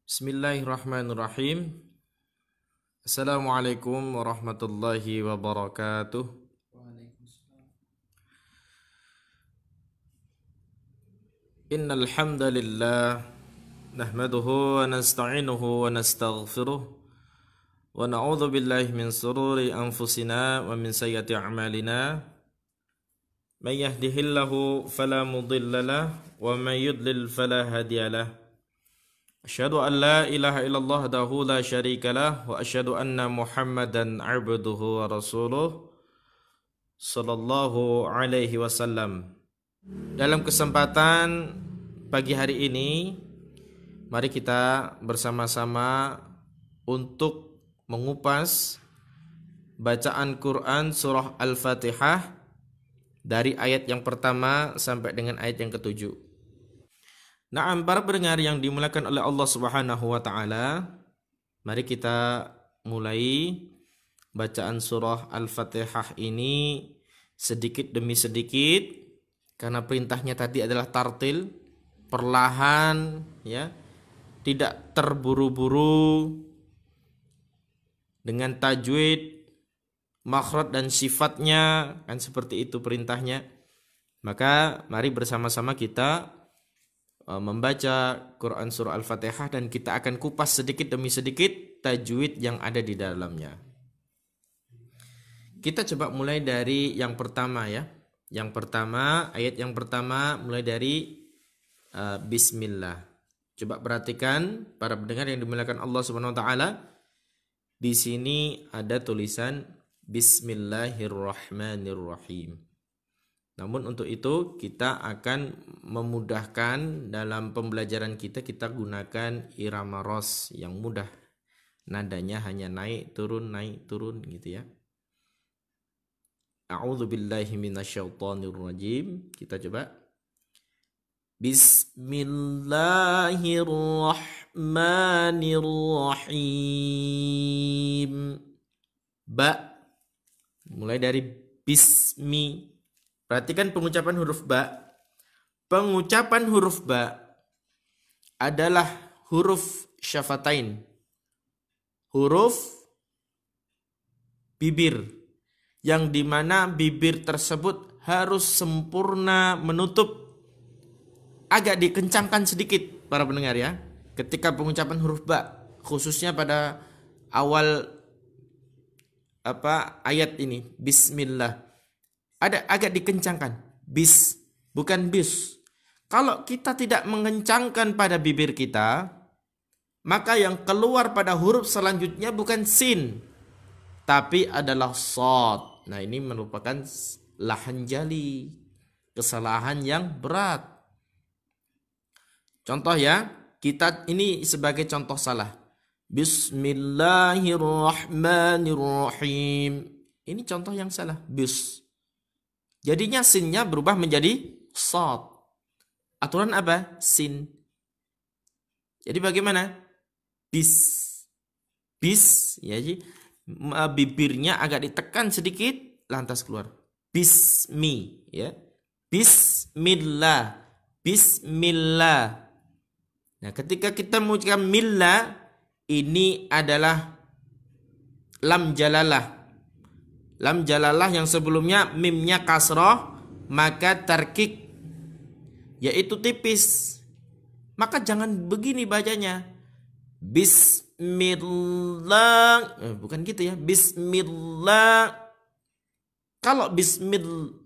Bismillahirrahmanirrahim. Assalamualaikum warahmatullahi wabarakatuh. Innal hamdalillah nahmaduhu wa nasta'inuhu wa nastaghfiruh wa na'udzu billahi min shururi anfusina wa min sayyiati a'malina. May yahdihillahu fala mudilla lahu wa may yudlil fala hadiya lahu. Asyhadu an la ilaha illallah wahdahu la syarika lah wa asyhadu anna Muhammadan abduhu wa rasuluh sallallahu alaihi wasallam. Dalam kesempatan pagi hari ini, mari kita bersama-sama untuk mengupas bacaan Quran surah Al-Fatihah dari ayat yang pertama sampai dengan ayat yang ketujuh. Naam, para pendengar yang dimuliakan oleh Allah Subhanahu wa taala, mari kita mulai bacaan surah Al-Fatihah ini sedikit demi sedikit. Karena perintahnya tadi adalah tartil, perlahan, ya, tidak terburu-buru, dengan tajwid, makhraj dan sifatnya, kan seperti itu perintahnya. Maka mari bersama-sama kita membaca Quran surah Al-Fatihah dan kita akan kupas sedikit demi sedikit tajwid yang ada di dalamnya. Kita coba mulai dari yang pertama, ya. Yang pertama, ayat yang pertama mulai dari Bismillah. Coba perhatikan para pendengar yang dimuliakan Allah Subhanahu wa taala. Di sini ada tulisan Bismillahirrahmanirrahim. Namun untuk itu kita akan memudahkan dalam pembelajaran kita gunakan irama ros yang mudah. Nadanya hanya naik turun gitu ya. A'udzu billahi minasyaitonir rajim. Kita coba. Bismillahirrahmanirrahim. Ba. Mulai dari bismi. Perhatikan pengucapan huruf ba. Pengucapan huruf ba adalah huruf syafatain. Huruf bibir. Yang dimana bibir tersebut harus sempurna menutup, agak dikencangkan sedikit para pendengar ya. Ketika pengucapan huruf ba, khususnya pada awal ayat ini, Bismillah, ada agak dikencangkan, bis, bukan bis. Kalau kita tidak mengencangkan pada bibir kita, maka yang keluar pada huruf selanjutnya bukan sin, tapi adalah shad. Nah, ini merupakan lahan jali, kesalahan yang berat. Contoh ya, kita ini sebagai contoh salah. Bismillahirrahmanirrahim. Ini contoh yang salah, bis. Jadinya sinnya berubah menjadi shad. Aturan apa? Sin. Jadi bagaimana? Bis, ya. Bibirnya agak ditekan sedikit, lantas keluar. Bismi, ya. Bismillah. Nah, ketika kita mengucapkan millah, ini adalah lam jalalah. Lam jalalah yang sebelumnya mimnya kasroh, maka tarkik, yaitu tipis. Maka jangan begini bacanya. Bismillah, bukan gitu ya. Bismillah. Kalau bismil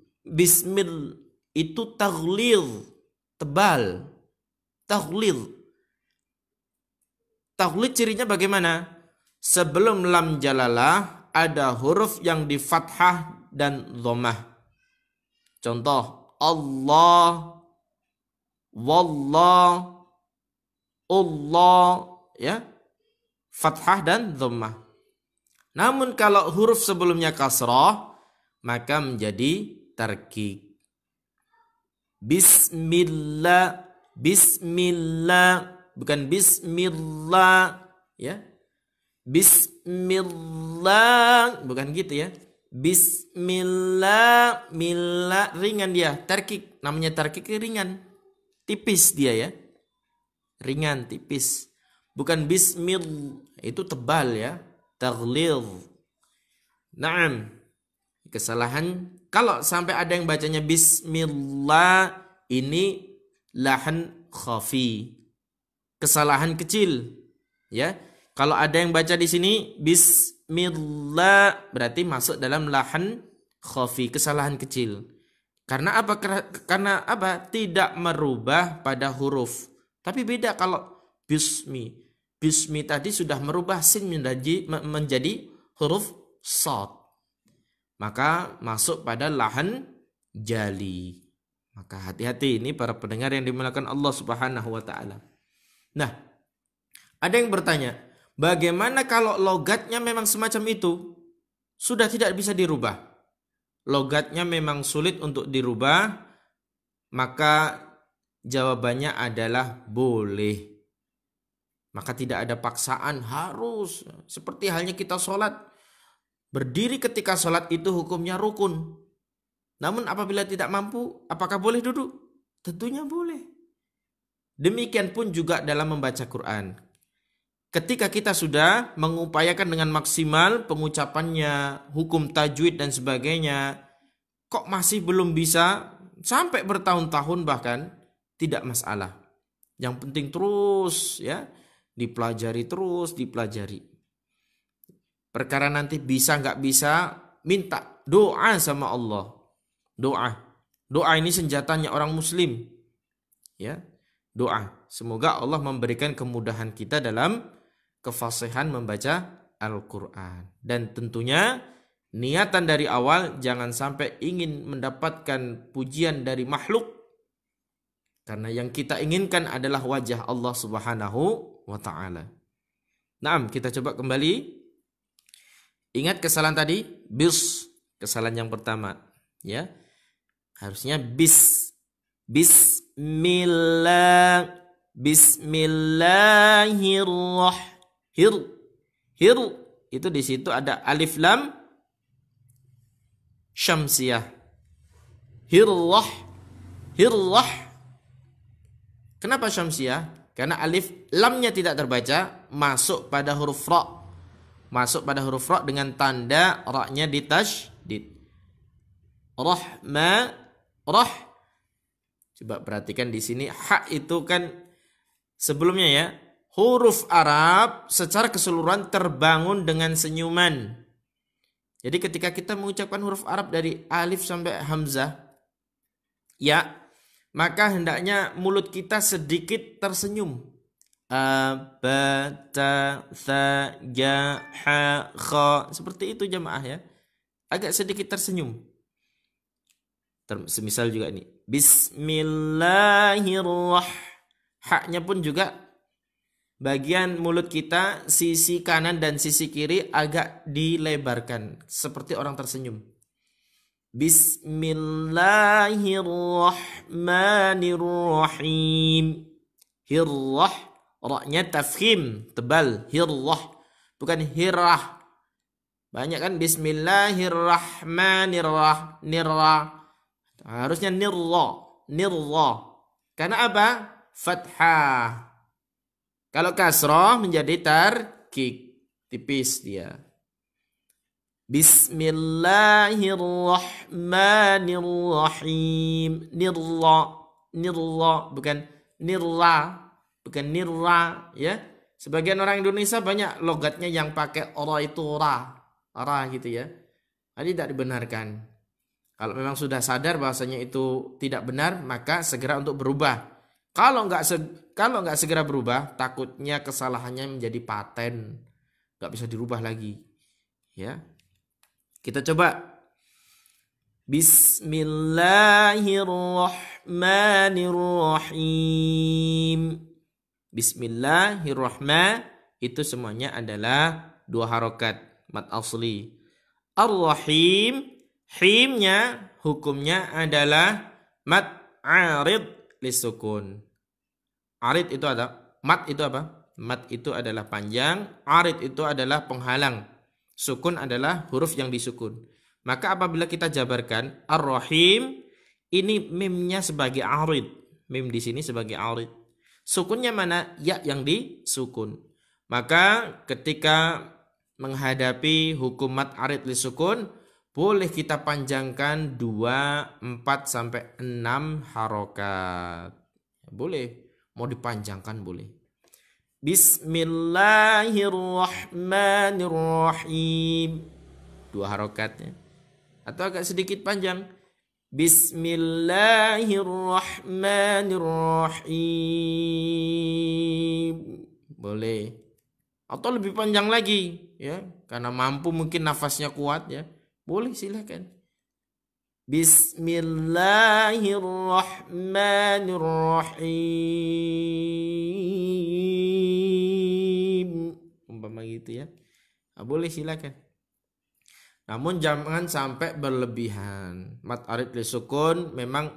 itu taghlil, tebal. Taghlil cirinya bagaimana? Sebelum lam jalalah ada huruf yang di fathah dan dhammah. Contoh Allah, wallah, Allah, ya, fathah dan dhammah. Namun kalau huruf sebelumnya kasrah, maka menjadi tarkik. Bismillah, bukan bismillah, ya. Bismillah, bukan gitu ya. Bismillah, ringan dia, tarkik. Namanya tarkik ringan, tipis dia ya. Ringan, tipis. bukan bismil, itu tebal ya, taghlidh. Naam. Kesalahan kalau sampai ada yang bacanya bismillah, ini lahan khafi. Kesalahan kecil ya. Kalau ada yang baca di sini bismillah, berarti masuk dalam lahan khafi, kesalahan kecil. Karena apa? Karena apa? Tidak merubah pada huruf. Tapi beda kalau bismi. Bismi tadi sudah merubah sin menjadi huruf shad. Maka masuk pada lahan jali. Maka hati-hati ini para pendengar yang dimuliakan Allah Subhanahu wa taala. Nah, ada yang bertanya, bagaimana kalau logatnya memang semacam itu? Sudah tidak bisa dirubah. Logatnya memang sulit untuk dirubah, maka jawabannya adalah boleh. Maka tidak ada paksaan harus. Seperti halnya kita sholat. Berdiri ketika sholat itu hukumnya rukun. Namun apabila tidak mampu, apakah boleh duduk? Tentunya boleh. Demikian pun juga dalam membaca Quran. Ketika kita sudah mengupayakan dengan maksimal pengucapannya, hukum tajwid dan sebagainya, kok masih belum bisa, sampai bertahun-tahun bahkan, tidak masalah. Yang penting terus ya, dipelajari terus, dipelajari. Perkara nanti bisa nggak bisa, minta doa sama Allah. Doa ini senjatanya orang muslim. Ya, doa. Semoga Allah memberikan kemudahan kita dalam kefasihan membaca Al-Quran. Dan tentunya niatan dari awal jangan sampai ingin mendapatkan pujian dari makhluk. Karena yang kita inginkan adalah wajah Allah Subhanahu wa ta'ala. Nah, kita coba kembali. Ingat kesalahan tadi, kesalahan yang pertama, ya. Harusnya bismillahirrahmanirrahim. Itu di situ ada alif lam syamsiyah. Hirrah. Kenapa syamsiyah? Karena alif lamnya tidak terbaca, masuk pada huruf ra. Masuk pada huruf ra dengan tanda ra-nya ditasydid. Rah. Coba perhatikan di sini, ha itu kan sebelumnya ya, huruf Arab secara keseluruhan terbangun dengan senyuman. Jadi ketika kita mengucapkan huruf Arab dari alif sampai hamzah, ya, maka hendaknya mulut kita sedikit tersenyum. A, ba, ta, tha, ja, ha, kha. Seperti itu jamaah ya. Agak sedikit tersenyum. Semisal juga ini. Bismillahirrahmanirrahim. Haknya pun juga bagian mulut kita, sisi kanan dan sisi kiri agak dilebarkan. Seperti orang tersenyum. Bismillahirrahmanirrahim. Hirrah. Ra-nya tafkhim, tebal, hirrah, bukan hirrah. Banyak kan bismillahirrahmanirrahim, nirra. Harusnya nirra. Karena apa? Fathah. Kalau kasrah menjadi tarkik, tipis dia. Bismillahirrahmanirrahim. Nirra, bukan nirra. Bukan nirra ya. Sebagian orang Indonesia banyak logatnya yang pakai ra itu ra gitu ya. Jadi tidak dibenarkan. Kalau memang sudah sadar bahasanya itu tidak benar, maka segera untuk berubah. Kalau nggak segera berubah, takutnya kesalahannya menjadi paten, nggak bisa dirubah lagi. Ya, kita coba. Bismillahirrahmanirrahim. Bismillahirrahmanirrahim itu semuanya adalah 2 harokat mad asli. Ar-Rahim, himnya hukumnya adalah mad arid lisukun. Arid itu ada, mad itu apa? Mad itu adalah panjang, arid itu adalah penghalang. Sukun adalah huruf yang disukun. Maka apabila kita jabarkan Ar-Rahim, ini mimnya sebagai arid. Mim di sini sebagai arid. Sukunnya mana? Ya yang disukun. Maka ketika menghadapi hukum mat arid li sukun, boleh kita panjangkan 2, 4 sampai 6 harokat. Boleh, mau dipanjangkan boleh. Bismillahirrahmanirrahim. 2 harokatnya. Atau agak sedikit panjang. Bismillahirrahmanirrahim. Boleh. Atau lebih panjang lagi, ya. Karena mampu mungkin nafasnya kuat, ya. Boleh, silakan. Bismillahirrahmanirrahim. Umpama gitu ya. Nah, boleh silakan. Namun jangan sampai berlebihan. Mat arid li sukun memang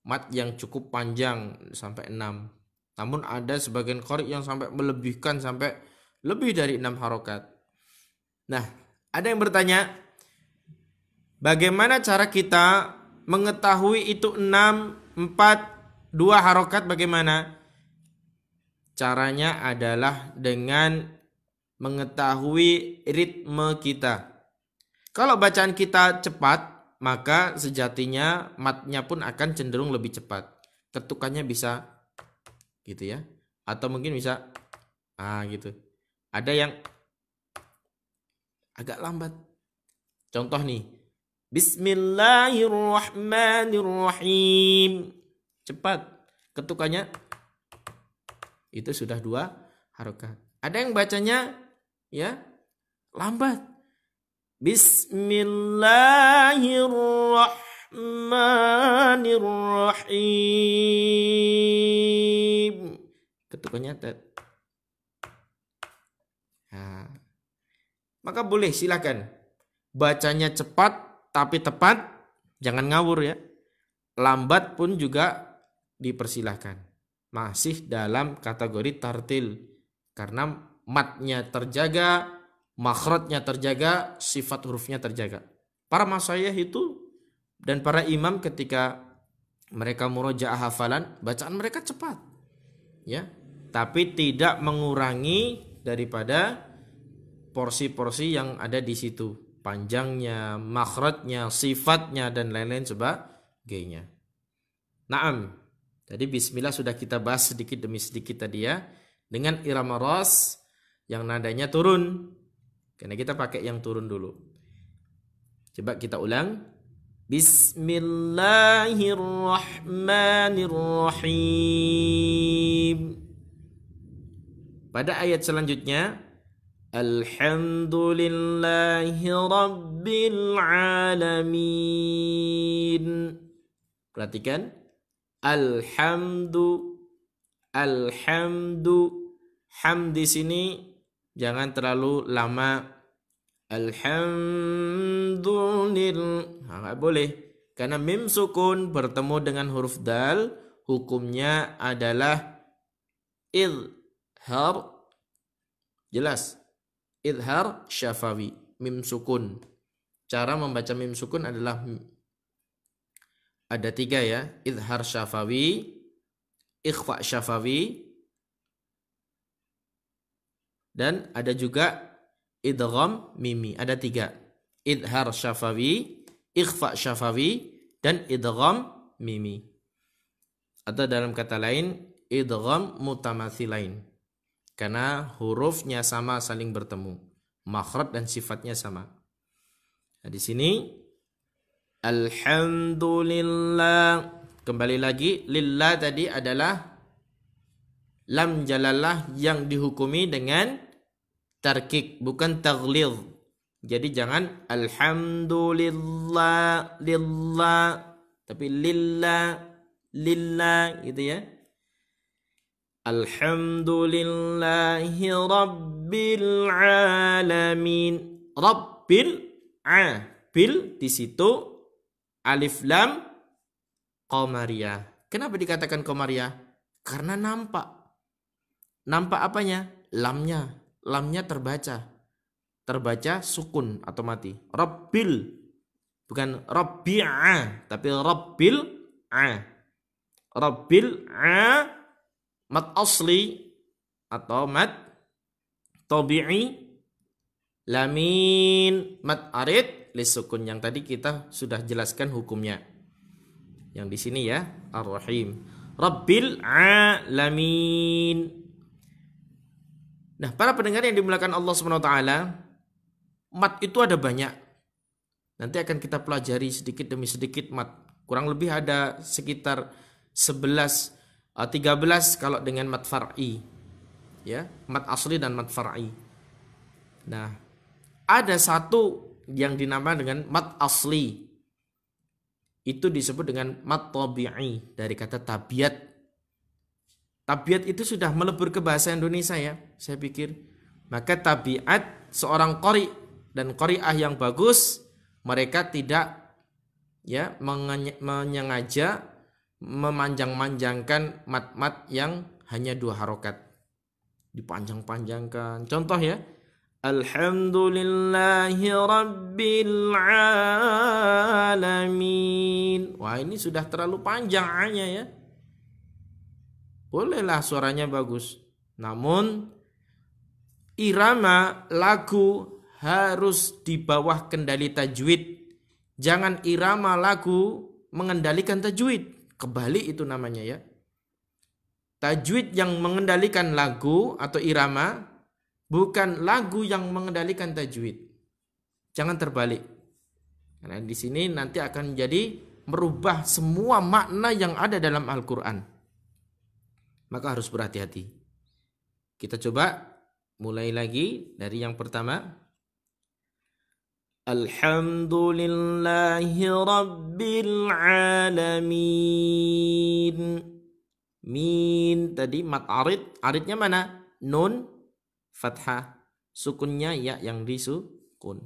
mat yang cukup panjang sampai 6. Namun ada sebagian qari yang sampai melebihkan sampai lebih dari 6 harokat. Nah, ada yang bertanya, bagaimana cara kita mengetahui itu 6, 4, 2 harokat bagaimana? Caranya adalah dengan mengetahui ritme kita. Kalau bacaan kita cepat, maka sejatinya matnya pun akan cenderung lebih cepat. Ketukannya bisa gitu ya. Atau mungkin bisa gitu. Ada yang agak lambat. Contoh nih. Bismillahirrahmanirrahim. Cepat. Ketukannya itu sudah 2 harokat. Ada yang bacanya ya lambat. Bismillahirrahmanirrahim. Ketukannya maka boleh silakan. Bacanya cepat tapi tepat, jangan ngawur ya. Lambat pun juga dipersilahkan. Masih dalam kategori tartil. Karena matnya terjaga, makhrajnya terjaga, sifat hurufnya terjaga. Para masyayikh itu dan para imam ketika mereka murojaah hafalan, bacaan mereka cepat. Ya, tapi tidak mengurangi daripada porsi-porsi yang ada di situ. Panjangnya, makhrajnya, sifatnya dan lain-lain sebagainya. Naam. Tadi bismillah sudah kita bahas sedikit demi sedikit tadi ya. Dengan irama ras yang nadanya turun. Karena kita pakai yang turun dulu. Coba kita ulang. Bismillahirrahmanirrahim. Pada ayat selanjutnya, Alhamdulillahi Rabbil Alamin. Perhatikan. Ham di sini jangan terlalu lama. Alhamdulillah. Nggak boleh. Karena mim sukun bertemu dengan huruf dal, hukumnya adalah idhar. Jelas. Idhar syafawi. Mim sukun. Cara membaca mim sukun adalah ada 3 ya. Idhar syafawi, ikhfa syafawi, dan ada juga idgham mimi. Ada 3. Idhar syafawi, ikhfa syafawi, dan idgham mimi. Atau dalam kata lain, idgham mutamathilain. Karena hurufnya sama saling bertemu. Makhraj dan sifatnya sama. Nah, di sini Alhamdulillah. Kembali lagi, lillah tadi adalah lam jalalah yang dihukumi dengan tarkik, bukan taghlidh. Jadi jangan alhamdulillah lillah, tapi lillah gitu ya. Alhamdulillahi rabbil alamin. Rabbil bil di situ alif lam qamariyah. Kenapa dikatakan qamariyah? Karena nampak. Nampak apanya? Lamnya. Lamnya terbaca. Terbaca sukun atau mati. Rabbil. Bukan rabbi'a, tapi rabbil a. Rabbil Mat asli atau mat tabi'i, lamin, mat arid lisukun yang tadi kita sudah jelaskan hukumnya. Yang di sini ya, Ar-Rahim. Rabbil alamin. Nah, para pendengar yang dimuliakan Allah Subhanahu wa taala, mat itu ada banyak. Nanti akan kita pelajari sedikit demi sedikit mat. Kurang lebih ada sekitar 13 kalau dengan mat far'i. Ya, mat asli dan mat far'i. Nah, ada satu yang dinamakan dengan mat asli. Itu disebut dengan mat tabi'i dari kata tabiat. Tabiat itu sudah melebur ke bahasa Indonesia ya, saya pikir. Maka tabiat seorang qari dan qari'ah yang bagus, mereka tidak ya menyengaja memanjang-manjangkan mat-mat yang hanya 2 harokat. Dipanjang-panjangkan. Contoh ya, Alhamdulillahi Rabbil Alamin. Wah, ini sudah terlalu panjang hanya ya. Bolehlah suaranya bagus. Namun irama lagu harus di bawah kendali tajwid. Jangan irama lagu mengendalikan tajwid. Kebalik itu namanya ya. Tajwid yang mengendalikan lagu atau irama, bukan lagu yang mengendalikan tajwid. Jangan terbalik. Karena di sini nanti akan jadi merubah semua makna yang ada dalam Al-Quran. Maka harus berhati-hati. Kita coba mulai lagi dari yang pertama. Alhamdulillahi Rabbil Alamin. Min tadi mat arid. Aridnya mana? Nun fathah, sukunnya ya yang disukun.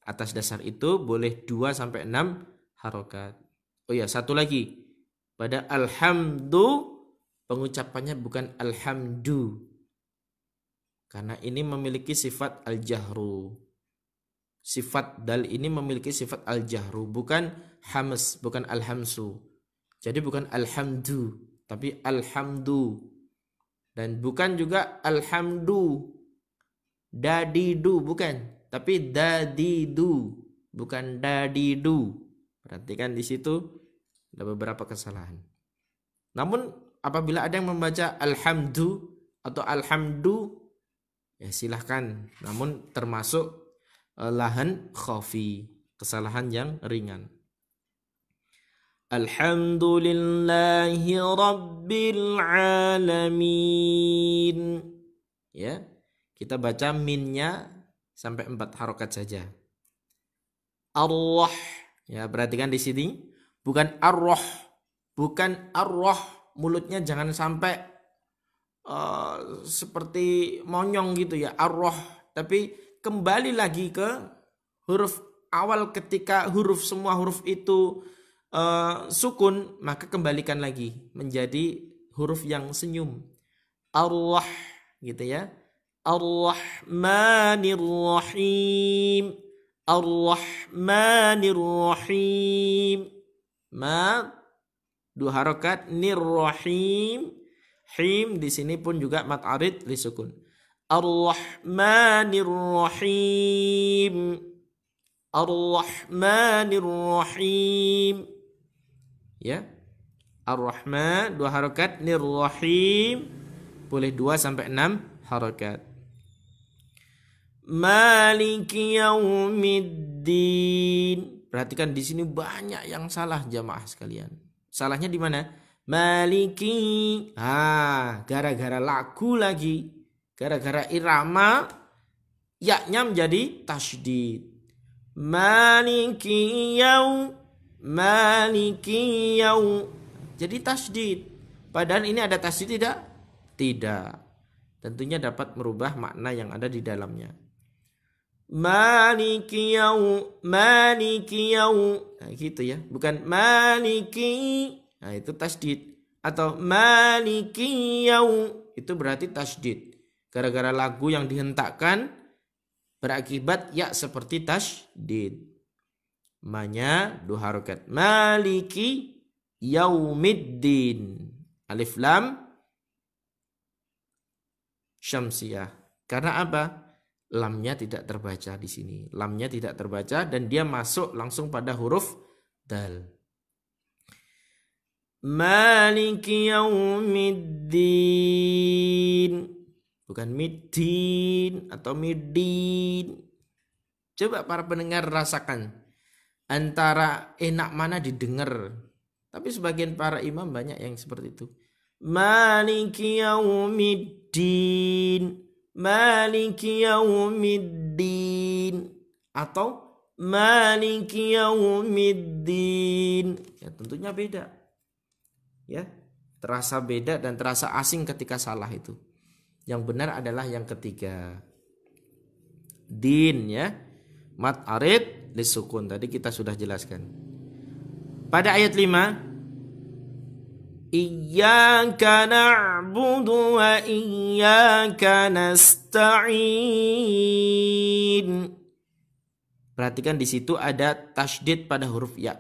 Atas dasar itu boleh 2 sampai 6 harokat. Oh ya, satu lagi. Pada alhamdu pengucapannya bukan alhamdu. Karena ini memiliki sifat al-jahru. Sifat dal ini memiliki sifat al-jahru, bukan hams, bukan al-hamsu. Jadi bukan alhamdu, tapi alhamdu. Dan bukan juga alhamdu, dadidu, bukan, tapi dadidu, bukan dadidu. Perhatikan di situ ada beberapa kesalahan. Namun apabila ada yang membaca alhamdu atau alhamdu, ya silahkan. Namun termasuk lahan khafi, kesalahan yang ringan. Alhamdulillahi Rabbil Alamin. Ya, kita baca minnya sampai 4 harokat saja. Allah, ya perhatikan di sini, bukan arroh, bukan arroh. Mulutnya jangan sampai seperti monyong gitu ya, arroh. Tapi kembali lagi ke huruf awal. Ketika semua huruf itu sukun, maka kembalikan lagi menjadi huruf yang senyum. Allah gitu ya. Ar-Rahmanir Rahim. Ar-Rahmanir Rahim. Ma 2 harokat, nir-rahim. Him di sini pun juga mat arid li sukun. Ar-Rahmanir Rahim. Ar-Rahmanir Rahim. Ya, Ar-Rahman 2 harokat, nir-rahim boleh 2 sampai 6 harokat. Maliki yaumiddin. Perhatikan di sini banyak yang salah jamaah sekalian. Salahnya di mana? Maliki. Gara-gara lagu lagi, gara-gara irama, yaknya menjadi tasydid. Maliki yaum. Maliki yaum. Jadi tasydid. Padahal ini ada tasydid tidak? Tidak. Tentunya dapat merubah makna yang ada di dalamnya. Maliki yaum. Maliki yaum. Nah gitu ya. Bukan maliki. Nah itu tasydid. Atau maliki yaum. Itu berarti tasydid. Gara-gara lagu yang dihentakkan berakibat ya seperti tasydid. Ma-nya 2 harokat. Maliki yaumiddin. Alif lam syamsiyah. Karena apa? Lamnya tidak terbaca di sini. Lamnya tidak terbaca dan dia masuk langsung pada huruf dal. Maliki yaumiddin. Bukan middin atau middin. Coba para pendengar rasakan. Antara enak mana didengar. Tapi sebagian para imam banyak yang seperti itu. Maliki yaumiddin. Maliki yaumiddin. Atau Maliki yaumiddin. Ya tentunya beda. Ya, terasa beda dan terasa asing ketika salah itu. Yang benar adalah yang ketiga. Din ya. Mat arid lisukun tadi kita sudah jelaskan. Pada ayat 5, Iyyaka na'budu wa iyyaka nasta'in. Perhatikan di situ ada tasydid pada huruf ya.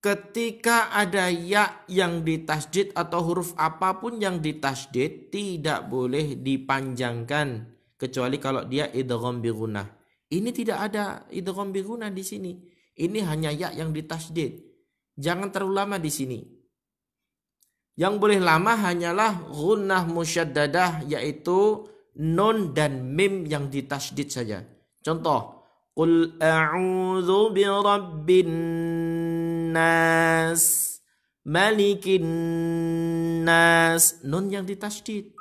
Ketika ada ya yang ditasydid atau huruf apapun yang ditasydid tidak boleh dipanjangkan kecuali kalau dia idgham bi gunnah. Ini tidak ada idgham bi gunnah di sini. Ini hanya ya yang ditasydid. Jangan terlalu lama di sini. Yang boleh lama hanyalah gunnah musyaddadah yaitu nun dan mim yang ditasydid saja. Contoh, qul a'udzu birabbin nas, malikin nas, nun yang ditasydid.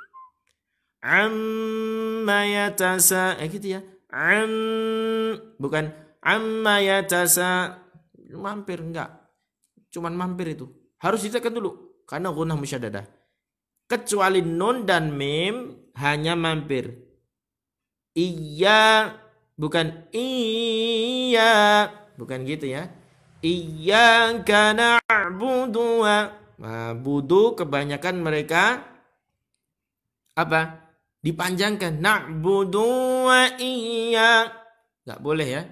Amma yatasa, gitu ya. Bukan amma yatasa, mampir enggak. Cuman mampir itu. Harus ditekan dulu karena gunnah musyaddadah. Kecuali nun dan mim hanya mampir. Iya, bukan iya, bukan gitu ya. Iyyaka na'budu wa. Nah, budu kebanyakan mereka apa? Dipanjangkan. Na'budu wa iya. Enggak boleh ya.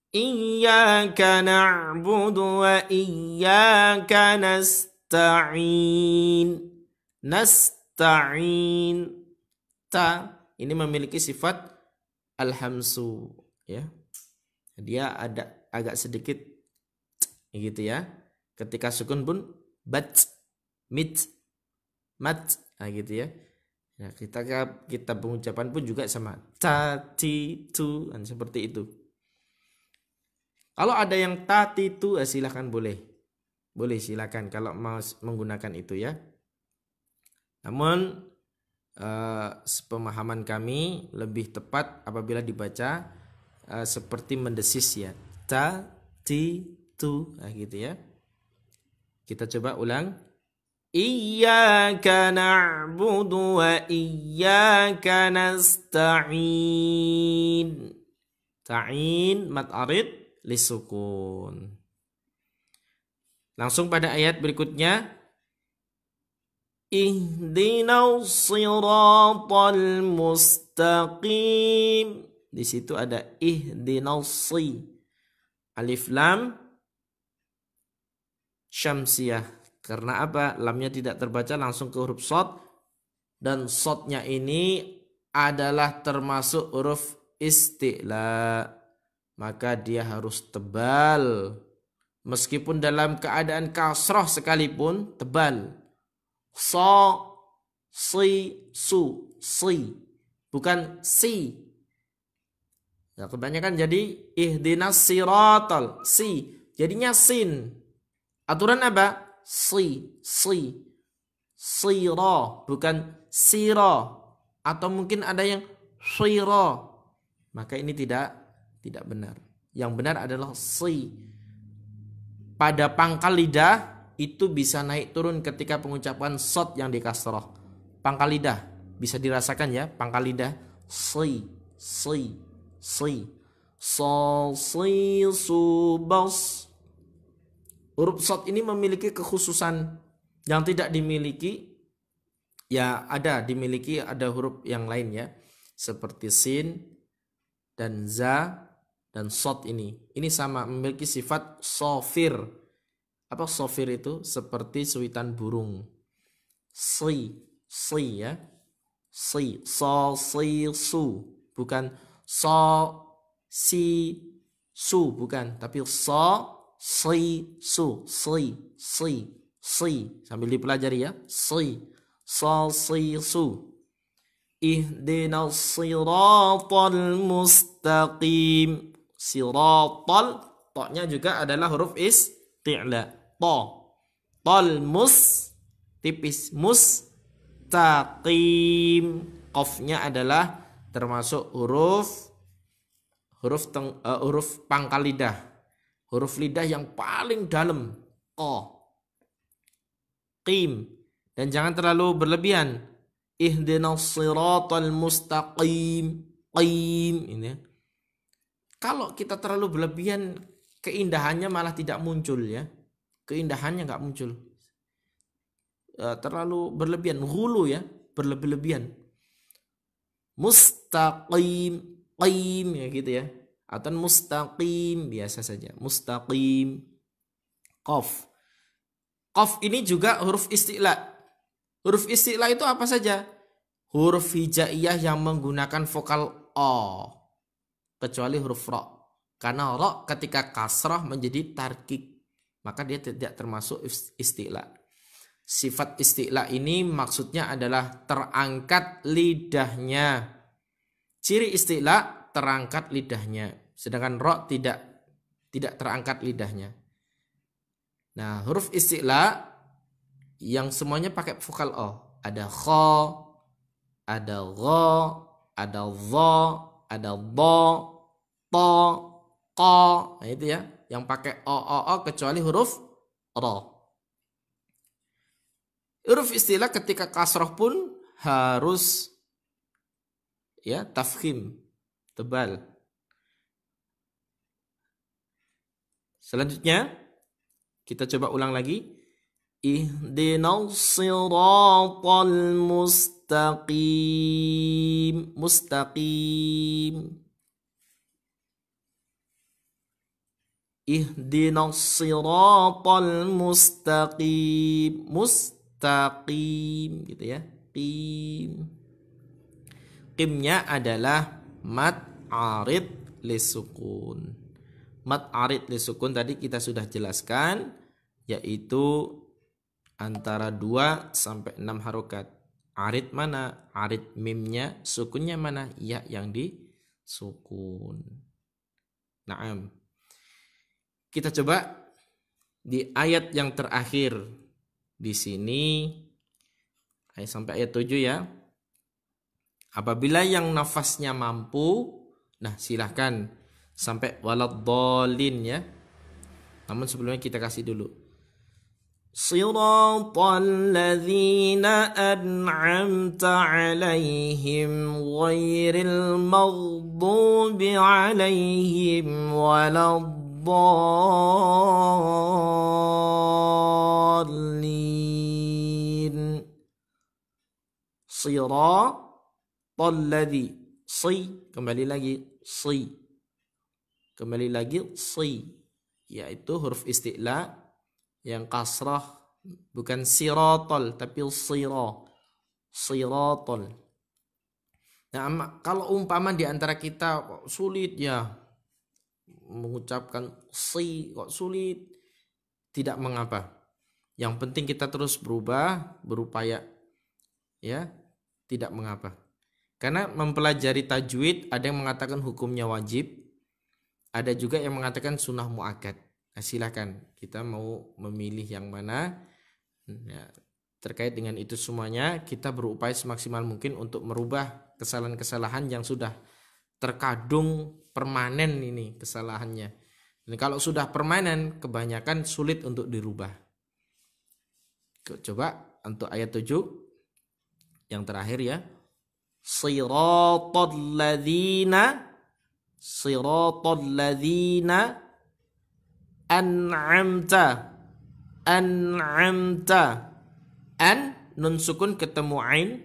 Iyyaka na'budu wa iyyaka nasta'in. Nasta'in. Ta ini memiliki sifat al-hamsu ya. Dia ada agak sedikit gitu ya. Ketika sukun pun bat, mit, mat, gitu ya. Nah, kita pengucapan pun juga sama ta, ti, tu, seperti itu. Kalau ada yang ta, ti, tu, silakan boleh silakan kalau mau menggunakan itu ya. Namun sepemahaman kami lebih tepat apabila dibaca seperti mendesis ya. Ta, ti, tu, gitu ya. Kita coba ulang. Iyyaka na'budu wa iyyaka nasta'in. Ta'in mat arid lisukun. Langsung pada ayat berikutnya. Ihdinas siratal mustaqim. Di situ ada ihdinas alif lam syamsiyah. Karena apa? Lamnya tidak terbaca langsung ke huruf shad. Dan shadnya ini adalah termasuk huruf isti'la. Maka dia harus tebal. Meskipun dalam keadaan kasrah sekalipun tebal. So, si, su, si. Bukan si. Nah, kebanyakan jadi ihdinas siratal. Si. Jadinya sin. Aturan apa? Si. Siro. Bukan siro. Atau mungkin ada yang siro. Maka ini tidak benar. Yang benar adalah si. Pada pangkal lidah itu bisa naik turun ketika pengucapan shad yang di kasrah. Pangkal lidah bisa dirasakan ya, pangkal lidah si. Sol, si, su, bos. Huruf shad ini memiliki kekhususan yang tidak dimiliki ada huruf yang lain ya, seperti sin dan za dan shad ini sama memiliki sifat sofir. Apa sofir itu? Seperti suitan burung. Si Si ya. Si, so, si, su. Bukan so, si, su. Bukan. Tapi so, si, su. Si. Sambil dipelajari ya. Si, so, si, su. Ihdinas siratal mustaqim. Siratal, to-nya juga adalah huruf isti'la. To. Tol mus, tipis. Mustaqim. Qafnya adalah termasuk huruf pangkal lidah. Huruf lidah yang paling dalam. Qa. Qim. Dan jangan terlalu berlebihan. Ihdinas siratal mustaqim. Qim. Ini. Kalau kita terlalu berlebihan, keindahannya malah tidak muncul ya. Keindahannya nggak muncul. Terlalu berlebihan. Ghulu ya. Berlebihan. Mustaqim. Qim ya gitu ya. Atau mustaqim. Biasa saja. Mustaqim. Qaf. Qaf ini juga huruf isti'la. Huruf isti'la itu apa saja? Huruf hijaiyah yang menggunakan vokal O. Kecuali huruf ro. Karena ro ketika kasrah menjadi tarkik. Maka dia tidak termasuk isti'la. Sifat isti'la ini maksudnya adalah terangkat lidahnya. Ciri isti'la terangkat lidahnya. Sedangkan ro tidak terangkat lidahnya. Nah, huruf isti'la yang semuanya pakai vokal O. Ada kho, ada gho, ada dho, ada do, to, ko. Nah itu ya, yang pakai o kecuali huruf ro. Huruf isti'la ketika kasroh pun harus ya tafkhim, tebal. Selanjutnya kita coba ulang lagi. Ihdinas siratal mustaqim. Mustaqim. Ihdinas siratal mustaqim. Mustaqim gitu ya. Qim. Qimnya adalah mad arid lisukun. Mad arid lisukun tadi kita sudah jelaskan, yaitu antara 2 sampai 6 harokat. Arid mana? Arid mimnya, sukunnya mana? Ya yang disukun. Naam. Kita coba di ayat yang terakhir di sini, sampai ayat 7 ya. Apabila yang nafasnya mampu, nah silahkan sampai waladhdallin ya. Namun sebelumnya kita kasih dulu. Siratal ladzina an'amta 'alaihim ghairil maghdubi 'alaihim waladdallin. Siratal ladzi. Kembali lagi si. Kembali lagi si, yaitu huruf isti'la yang kasrah, bukan sirotol tapi sirotol. Nah, kalau umpama di antara kita sulit ya mengucapkan si, kok sulit, tidak mengapa. Yang penting kita terus berupaya ya, tidak mengapa. Karena mempelajari tajwid ada yang mengatakan hukumnya wajib, ada juga yang mengatakan sunnah muakkad. Nah, silakan kita mau memilih yang mana. Nah, terkait dengan itu semuanya kita berupaya semaksimal mungkin untuk merubah kesalahan-kesalahan yang sudah terkadung permanen ini kesalahannya. Dan kalau sudah permanen kebanyakan sulit untuk dirubah. Coba untuk ayat 7 yang terakhir ya. Siratal ladzina an'amta. An nun sukun ketemu ain,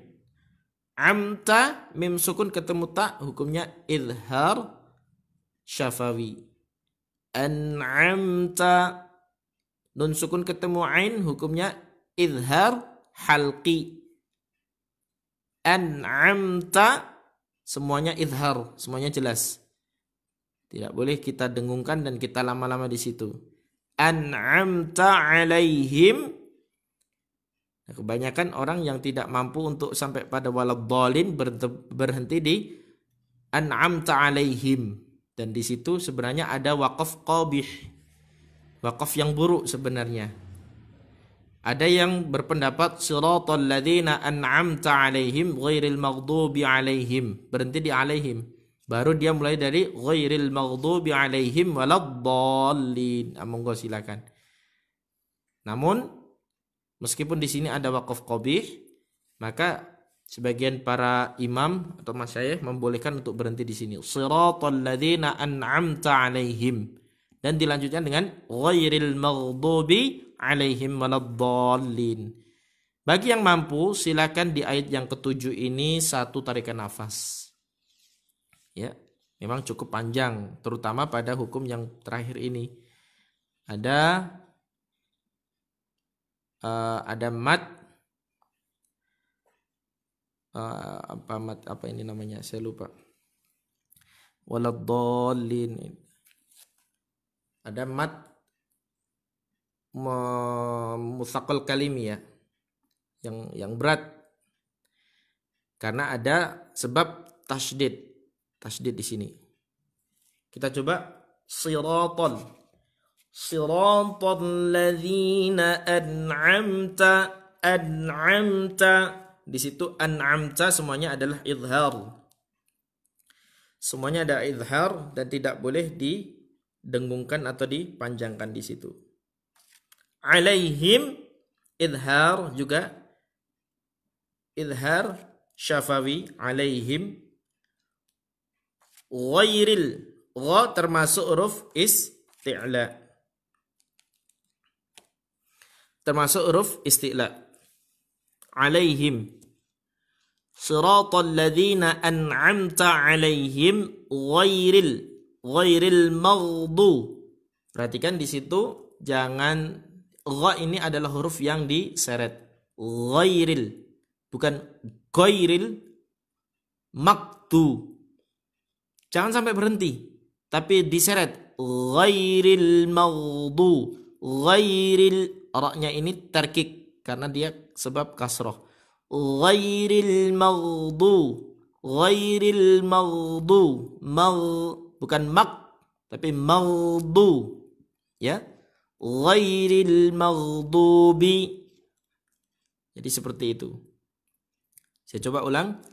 amta mim sukun ketemu ta, hukumnya izhar syafawi. An'amta nun sukun ketemu ain, hukumnya izhar halqi. An'amta semuanya idhar, semuanya jelas. Tidak boleh kita dengungkan dan kita lama-lama di situ. An'amta alaihim. Nah, kebanyakan orang yang tidak mampu untuk sampai pada waladhdallin berhenti di an'amta alaihim, dan di situ sebenarnya ada waqaf qabih, waqaf yang buruk sebenarnya. Ada yang berpendapat siratal ladzina an'amta alaihim ghairil maghdubi alaihim, berhenti di alaihim, baru dia mulai dari ghairil maghdubi alaihim waladdallin. Monggo silakan. Namun meskipun di sini ada waqaf qabih, maka sebagian para imam atau masyayikh membolehkan untuk berhenti di sini. Shiratal ladzina an'amta alaihim, dan dilanjutkan dengan ghairil maghdubi alaihim waladdallin. Bagi yang mampu, silakan di ayat yang ke-7 ini satu tarikan nafas. Ya, memang cukup panjang, terutama pada hukum yang terakhir ini. Ada mat apa ini namanya, saya lupa. Waladdallin. Ada mat mutsaqal kalimi ya, yang berat, karena ada sebab tasydid di sini. Kita coba siratal ladzina an'amta. Di situ an'amta semuanya adalah idhar. Semuanya ada idhar dan tidak boleh didengungkan atau dipanjangkan di situ. Alaihim idhar juga, idhar syafawi alaihim. Ghairil, gha termasuk huruf isti'la. Termasuk huruf isti'la. Alaihim. Siratal ladzina an'amta alaihim ghairil maghdu. Perhatikan di situ jangan, gha ini adalah huruf yang diseret. Ghairil, bukan ghairil maghdu. Jangan sampai berhenti, tapi diseret. Ghairil maghdu. Ghairil, ra-nya ini tarkik karena dia sebab kasrah. Ghairil maghdu. Ghairil maghdu. Bukan mak, tapi maghdu. Ya. Ghairil maghdubi. Jadi seperti itu. Saya coba ulang.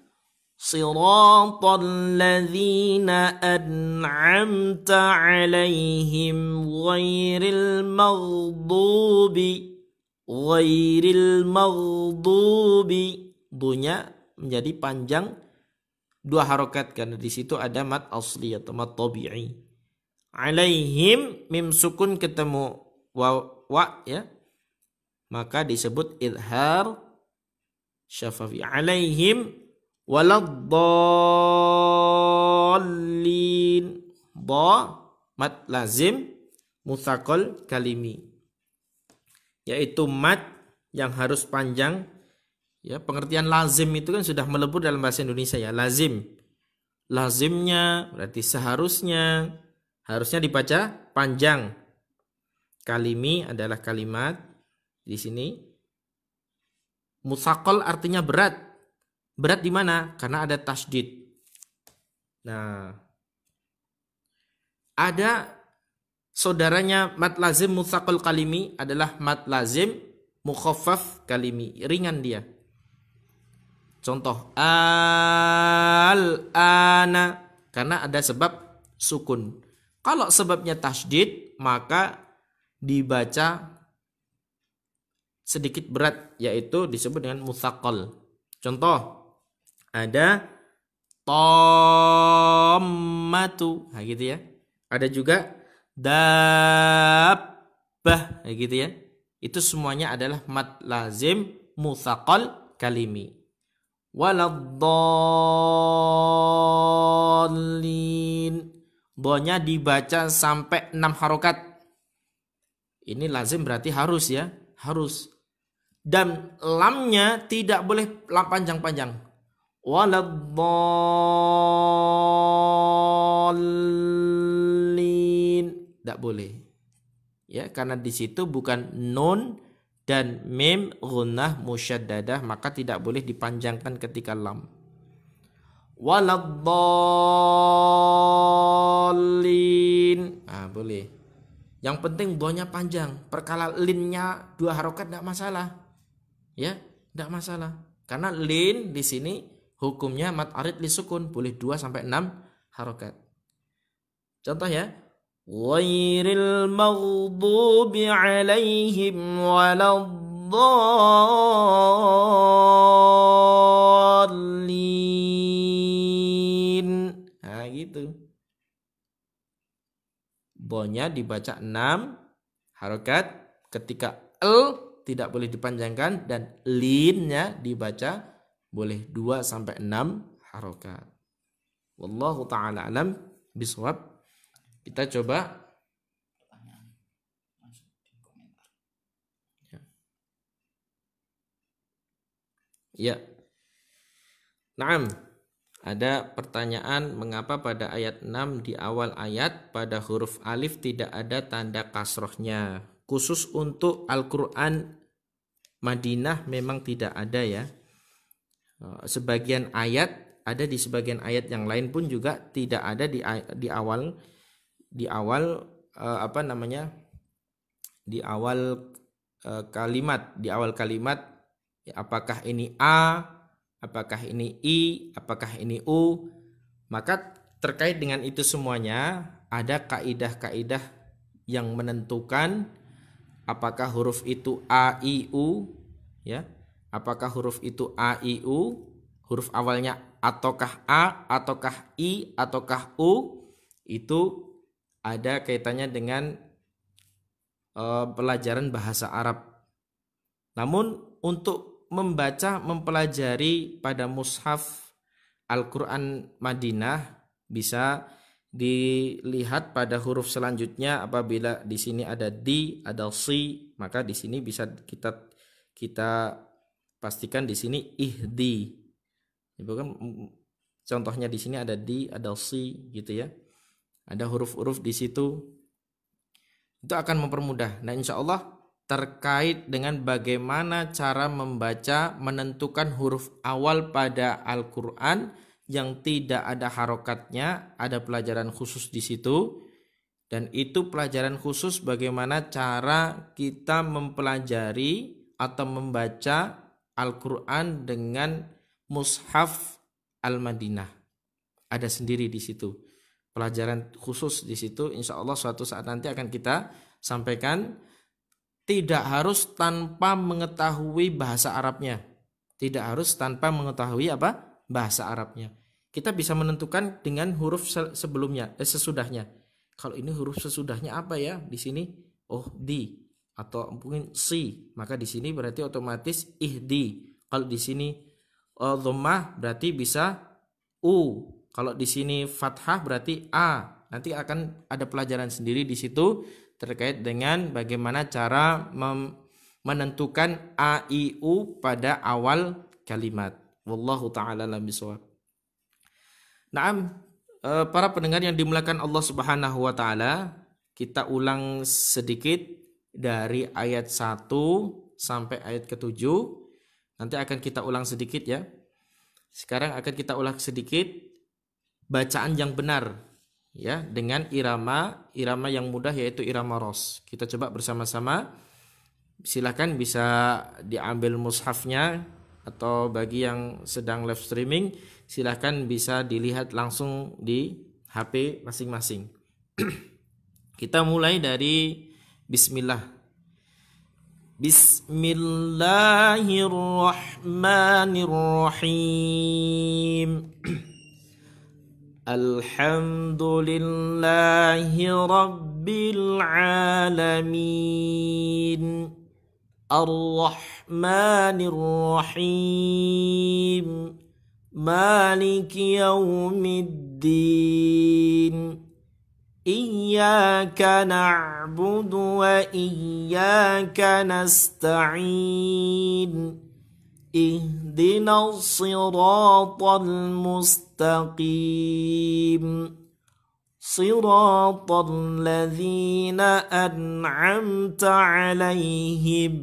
Siratal ladzina an'amta alaihim ghairil maghdubi. Dunya menjadi panjang 2 harokat karena di situ ada mat asli atau mat tabi'i. Alaihim, mim sukun ketemu wa ya, maka disebut idhar syafawi. Alaihim waladdallin. Ba mat lazim mutsaqal kalimi, yaitu mat yang harus panjang. Ya, pengertian lazim itu kan sudah melebur dalam bahasa Indonesia ya. Lazim, lazimnya berarti seharusnya, harusnya dibaca panjang. Kalimi adalah kalimat di sini. Mutsaqal artinya berat. Berat di mana? Karena ada tasydid. Nah, ada saudaranya mat lazim mutsaqal kalimi adalah mat lazim mukhaffaf kalimi, ringan dia. Contoh al-ana, karena ada sebab sukun. Kalau sebabnya tasydid maka dibaca sedikit berat, yaitu disebut dengan mutsaqal. Contoh ada tammatu, nah gitu ya. Ada juga dabbah, nah gitu ya. Itu semuanya adalah mat lazim mutsaqal kalimi. Waladdallin, donya dibaca sampai 6 harokat. Ini lazim berarti harus ya, harus. Dan lamnya tidak boleh panjang-panjang. Waladdallin. Tidak boleh. Ya, karena di situ bukan nun dan mim gunnah musyaddadah, maka tidak boleh dipanjangkan ketika lam. Waladdallin. Ah, boleh. Yang penting doanya panjang. Perkara linnya 2 harokat tidak masalah. Ya, tidak masalah. Karena lin di sini hukumnya mad arid li sukun, boleh 2 sampai 6 harokat. Contoh ya. Ghairil maghdubi alaihim waladdallin. Nah, gitu. Bonya dibaca 6 harokat, ketika tidak boleh dipanjangkan, dan linnya dibaca boleh 2 sampai 6 harokat. Wallahu ta'ala alam bisawab. Kita coba ya. Naam. Ada pertanyaan, mengapa pada ayat 6 di awal ayat pada huruf alif tidak ada tanda kasrohnya? Khusus untuk Al-Quran Madinah memang tidak ada ya. Sebagian ayat ada, di sebagian ayat yang lain pun juga tidak ada di awal kalimat, apakah ini a, apakah ini i, apakah ini u. Maka terkait dengan itu semuanya ada kaidah-kaidah yang menentukan apakah huruf itu a, i, u, ya. Apakah huruf itu a, i, u, huruf awalnya ataukah a, ataukah i, ataukah u. Itu ada kaitannya dengan pelajaran bahasa Arab. Namun untuk membaca, mempelajari pada mushaf Al-Quran Madinah bisa dilihat pada huruf selanjutnya. Apabila di sini ada di, ada si, maka di sini bisa kita pastikan di sini ihdi. Itu kan contohnya di sini ada di, ada si gitu ya. Ada huruf-huruf di situ. Itu akan mempermudah. Nah, insya Allah terkait dengan bagaimana cara membaca, menentukan huruf awal pada Al-Quran yang tidak ada harokatnya, ada pelajaran khusus di situ. Dan itu pelajaran khusus bagaimana cara kita mempelajari atau membaca Al-Quran dengan mushaf Al-Madinah. Ada sendiri di situ. Pelajaran khusus di situ, insya Allah suatu saat nanti akan kita sampaikan. Tidak harus tanpa mengetahui bahasa Arabnya. Tidak harus tanpa mengetahui bahasa Arabnya. Kita bisa menentukan dengan huruf sesudahnya. Kalau ini huruf sesudahnya apa ya? Di sini di, atau mungkin si, maka di sini berarti otomatis ihdi. Kalau di sini dhammah berarti bisa u. Kalau di sini fathah berarti a. Nanti akan ada pelajaran sendiri di situ terkait dengan bagaimana cara menentukan a, i, u pada awal kalimat. Wallahu ta'ala alam bisawab. Naam, para pendengar yang dimuliakan Allah Subhanahu wa taala, kita ulang sedikit dari ayat 1 sampai ayat ke-7. Nanti akan kita ulang sedikit ya. Sekarang akan kita ulang sedikit bacaan yang benar ya, dengan irama yang mudah, yaitu irama ros. Kita coba bersama-sama. Silakan bisa diambil mushafnya, atau bagi yang sedang live streaming silakan bisa dilihat langsung di HP masing-masing. Kita mulai dari bismillah. Bismillahirrahmanirrahim. Alhamdulillahi Rabbil Alamin. Ar-Rahmanir Rahim. Maliki Yawmiddin. Iyyaka na'budu wa iyyaka nasta'in. اهدنا الصراط المستقيم صراط الذين أنعمت عليهم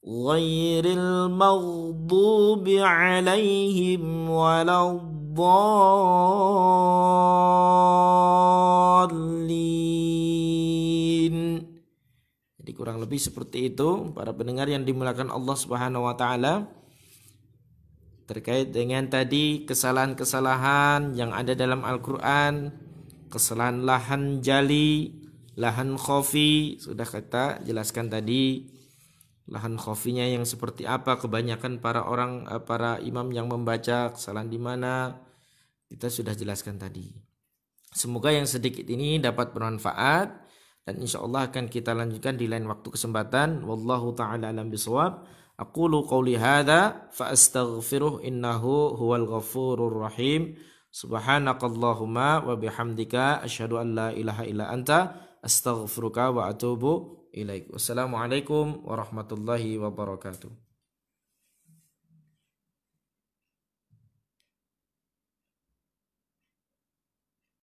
غير المغضوب عليهم ولا الضالين. Jadi kurang lebih seperti itu para pendengar yang dimuliakan Allah Subhanahu wa taala, terkait dengan tadi kesalahan-kesalahan yang ada dalam Al-Qur'an, kesalahan lahan jali, lahan khafi, sudah kita jelaskan tadi. Lahan khafinya yang seperti apa, kebanyakan para imam yang membaca kesalahan di mana, kita sudah jelaskan tadi. Semoga yang sedikit ini dapat bermanfaat dan insyaallah akan kita lanjutkan di lain waktu kesempatan. Wallahu taala alam bisawab. Aqulu qawli hadza fa astaghfiruh innahu huwal ghafurur rahim. Subhanakallahumma wa bihamdika asyhadu an la ilaha illa anta astaghfiruka wa atubu ilaik. Wassalamualaikum warahmatullahi wabarakatuh.